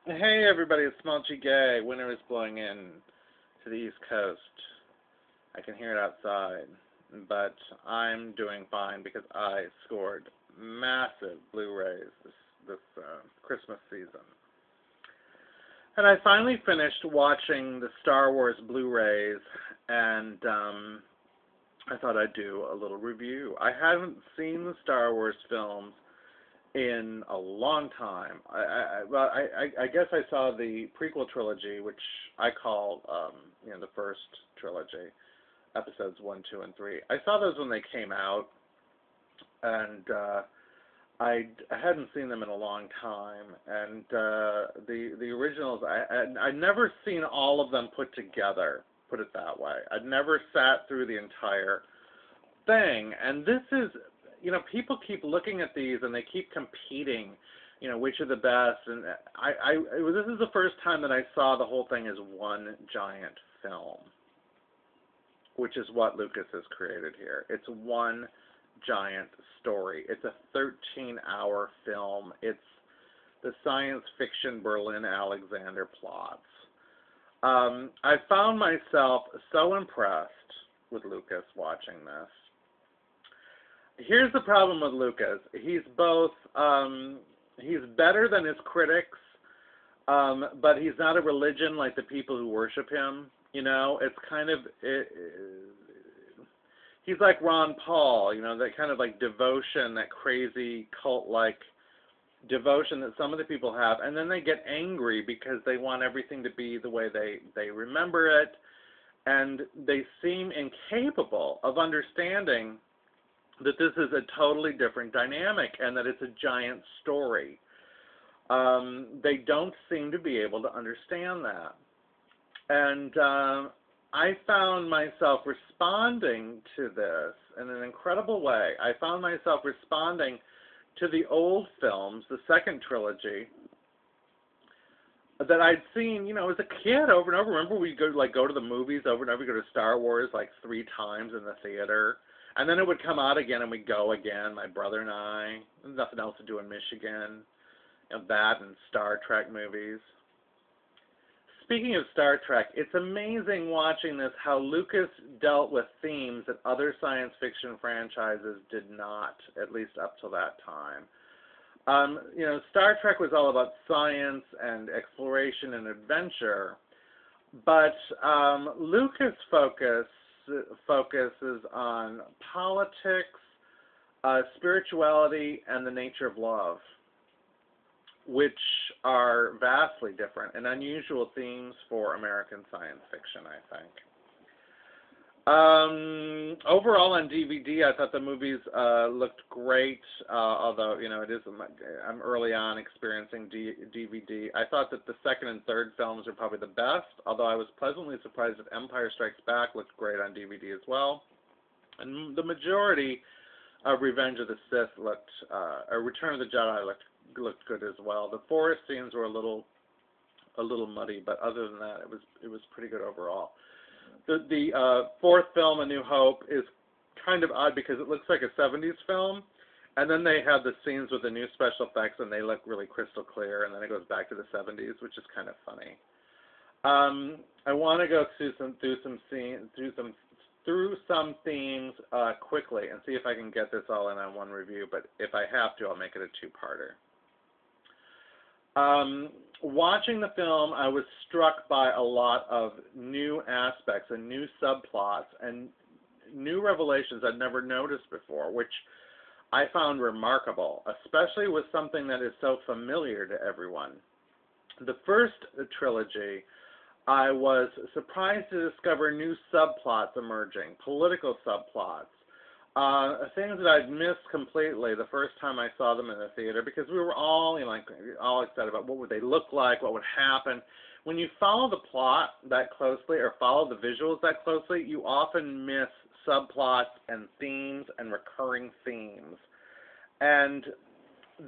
Hey everybody, it's SmallgGay. Winter is blowing in to the East Coast. I can hear it outside, but I'm doing fine because I scored massive Blu-rays this Christmas season. And I finally finished watching the Star Wars Blu-rays, and I thought I'd do a little review. I haven't seen the Star Wars films in a long time. I guess I saw the prequel trilogy, which I call the first trilogy, episodes 1, 2, and 3. I saw those when they came out, and I hadn't seen them in a long time. And the originals, I'd never seen all of them put together. Put it that way. I'd never sat through the entire thing, and this is. People keep looking at these and they keep competing, which are the best. And this is the first time that I saw the whole thing as one giant film, which is what Lucas has created here. It's one giant story. It's a 13-hour film. It's the science fiction Berlin Alexander plots. I found myself so impressed with Lucas watching this. Here's the problem with Lucas. He's both, he's better than his critics, but he's not a religion like the people who worship him. It's kind of, he's like Ron Paul, that kind of like devotion, that crazy cult-like devotion that some of the people have, and then they get angry because they want everything to be the way they remember it, and they seem incapable of understanding that this is a totally different dynamic and that it's a giant story. They don't seem to be able to understand that. And I found myself responding to this in an incredible way. I found myself responding to the old films, the second trilogy, that I'd seen, as a kid over and over. Remember, we'd go to the movies over and over. We'd go to Star Wars like 3 times in the theater. And then it would come out again, and we'd go again, my brother and I. Nothing else to do in Michigan. That and Star Trek movies. Speaking of Star Trek, it's amazing watching this, how Lucas dealt with themes that other science fiction franchises did not, at least up till that time. Star Trek was all about science and exploration and adventure, but Lucas focuses on politics, spirituality, and the nature of love, which are vastly different and unusual themes for American science fiction, I think. Overall on DVD, I thought the movies looked great, although, I'm early on experiencing DVD. I thought that the second and third films are probably the best, although I was pleasantly surprised that Empire Strikes Back looked great on DVD as well. And the majority of Revenge of the Sith or Return of the Jedi looked good as well. The forest scenes were a little muddy, but other than that, it was pretty good overall. The fourth film, A New Hope, is kind of odd because it looks like a 70s film, and then they have the scenes with the new special effects, and they look really crystal clear, and then it goes back to the 70s, which is kind of funny. I want to go through some themes quickly and see if I can get this all in on one review, but if I have to, I'll make it a two-parter. Watching the film, I was struck by a lot of new aspects and new subplots and new revelations I'd never noticed before, which I found remarkable, especially with something that is so familiar to everyone. The first trilogy, I was surprised to discover new subplots emerging, political subplots. Things that I'd missed completely the first time I saw them in the theater, because we were all, all excited about what would they look like, what would happen. When you follow the plot that closely or follow the visuals that closely, you often miss subplots and themes and recurring themes. And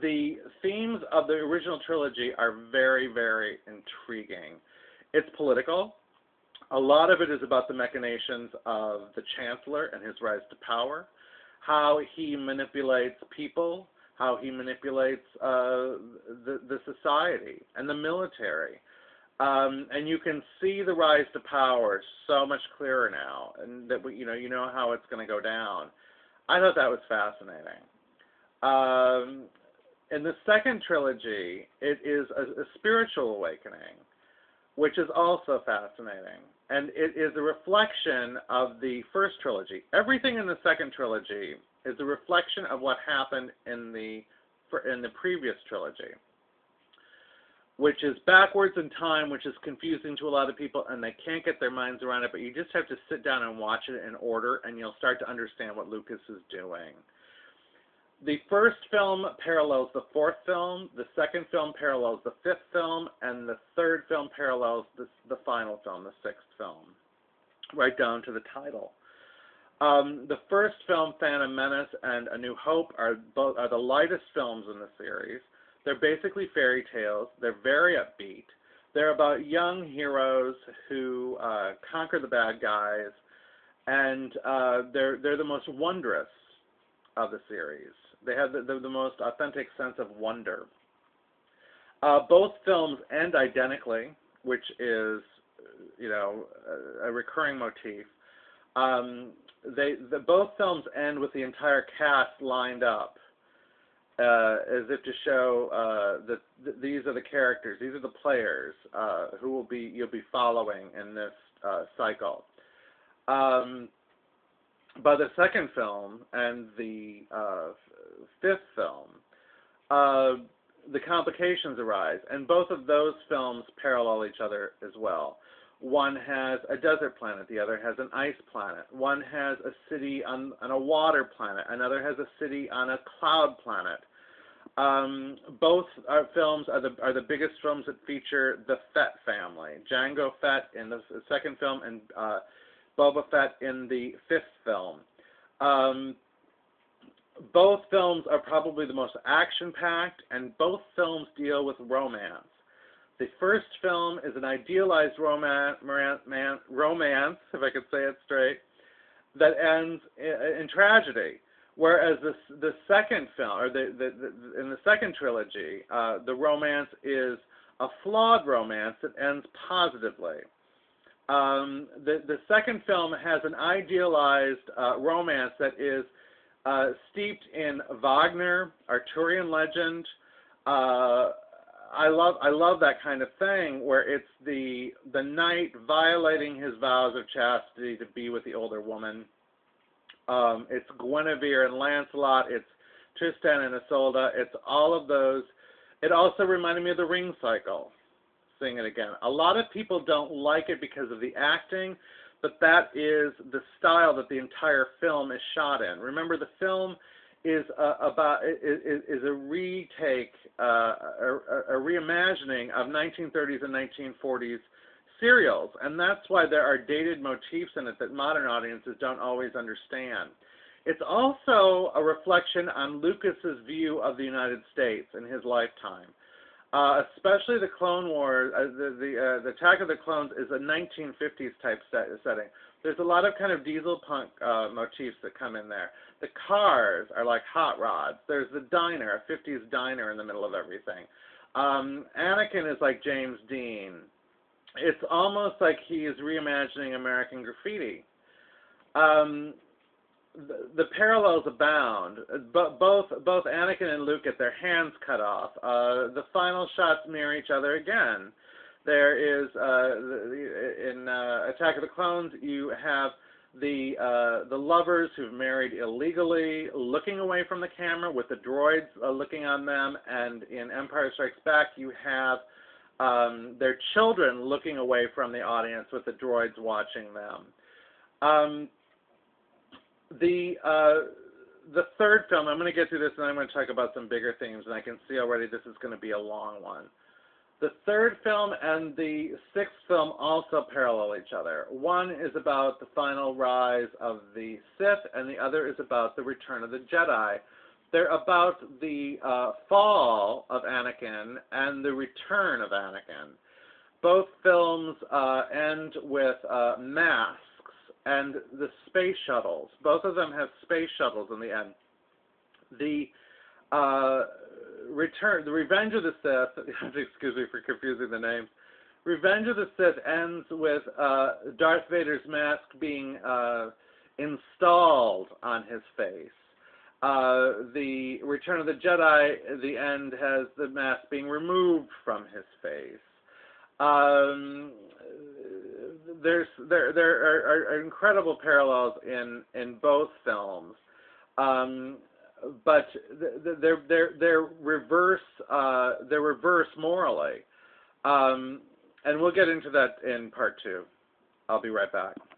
the themes of the original trilogy are very, very intriguing. It's political. A lot of it is about the machinations of the Chancellor and his rise to power, how he manipulates people, how he manipulates the society and the military. And you can see the rise to power so much clearer now, and that you know how it's going to go down. I thought that was fascinating. In the second trilogy, it is a spiritual awakening, which is also fascinating, and it is a reflection of the first trilogy. Everything in the second trilogy is a reflection of what happened in the previous trilogy, which is backwards in time, which is confusing to a lot of people, and they can't get their minds around it, but you just have to sit down and watch it in order, and you'll start to understand what Lucas is doing. The first film parallels the fourth film, the second film parallels the fifth film, and the third film parallels the final film, the sixth film, right down to the title. The first film, Phantom Menace and A New Hope, are the lightest films in the series. They're basically fairy tales. They're very upbeat. They're about young heroes who conquer the bad guys, and they're the most wondrous of the series. They have the most authentic sense of wonder. Both films end identically, which is, a recurring motif. Both films end with the entire cast lined up, as if to show that these are the characters, these are the players who you'll be following in this cycle. By the second film and the fifth film, the complications arise, and both of those films parallel each other as well. One has a desert planet, the other has an ice planet. One has a city on a water planet, another has a city on a cloud planet. Both films are the biggest films that feature the Fett family. Jango Fett in the second film, and Boba Fett in the fifth film. Both films are probably the most action-packed, and both films deal with romance. The first film is an idealized romance, if I could say it straight, that ends in tragedy. Whereas the second film, or in the second trilogy, the romance is a flawed romance that ends positively. The second film has an idealized romance that is steeped in Wagner, Arthurian legend. I love that kind of thing, where it's the knight violating his vows of chastity to be with the older woman. It's Guinevere and Lancelot. It's Tristan and Isolde. It's all of those. It also reminded me of the Ring cycle. Seeing it again. A lot of people don't like it because of the acting, but that is the style that the entire film is shot in. Remember, the film is a retake, a reimagining of 1930s and 1940s serials, and that's why there are dated motifs in it that modern audiences don't always understand. It's also a reflection on Lucas's view of the United States in his lifetime. Especially the Clone Wars, the Attack of the Clones is a 1950s type setting. There's a lot of kind of diesel punk motifs that come in there. The cars are like hot rods. There's the diner, a 50s diner in the middle of everything. Anakin is like James Dean. It's almost like he is reimagining American graffiti. The parallels abound. Both Anakin and Luke get their hands cut off. The final shots mirror each other again. There is in Attack of the Clones, you have the lovers who've married illegally looking away from the camera with the droids looking on them, and in Empire Strikes Back, you have their children looking away from the audience with the droids watching them. The third film, I'm going to get through this and I'm going to talk about some bigger themes, and I can see already this is going to be a long one. The third film and the sixth film also parallel each other. One is about the final rise of the Sith, and the other is about the return of the Jedi. They're about the fall of Anakin and the return of Anakin. Both films end with masks and the space shuttles. Both of them have space shuttles in the end. The The Revenge of the Sith, excuse me for confusing the names, Revenge of the Sith ends with Darth Vader's mask being installed on his face. The Return of the Jedi, the end has the mask being removed from his face. There are incredible parallels in both films, but they're reverse morally, and we'll get into that in part 2. I'll be right back.